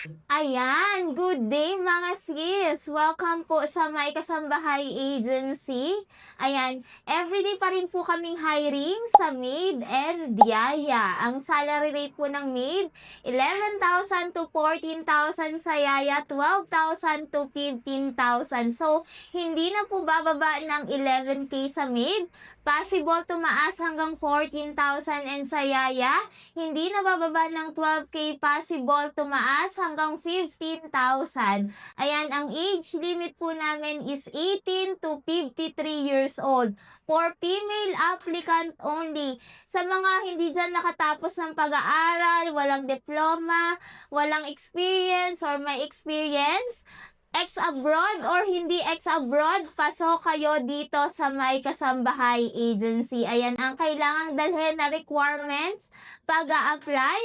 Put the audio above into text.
Ayan, good day mga sis! Welcome po sa My Kasambahay Agency. Ayan, everyday pa rin po kaming hiring sa maid and yaya. Ang salary rate po ng maid, 11,000 to 14,000 sa yaya, 12,000 to 15,000. So, hindi na po bababa ng 11K sa maid. Possible tumaas hanggang 14,000 and sa yaya, hindi na bababa ng 12K, possible tumaas hanggang 15,000. Ayan, ang age limit po namin is 18 to 53 years old. For female applicant only. Sa mga hindi dyan nakatapos ng pag-aaral, walang diploma, walang experience or may experience, ex-abroad or hindi ex-abroad, pasok kayo dito sa My Kasambahay Agency. Ayan ang kailangang dalhin na requirements pag-a-apply.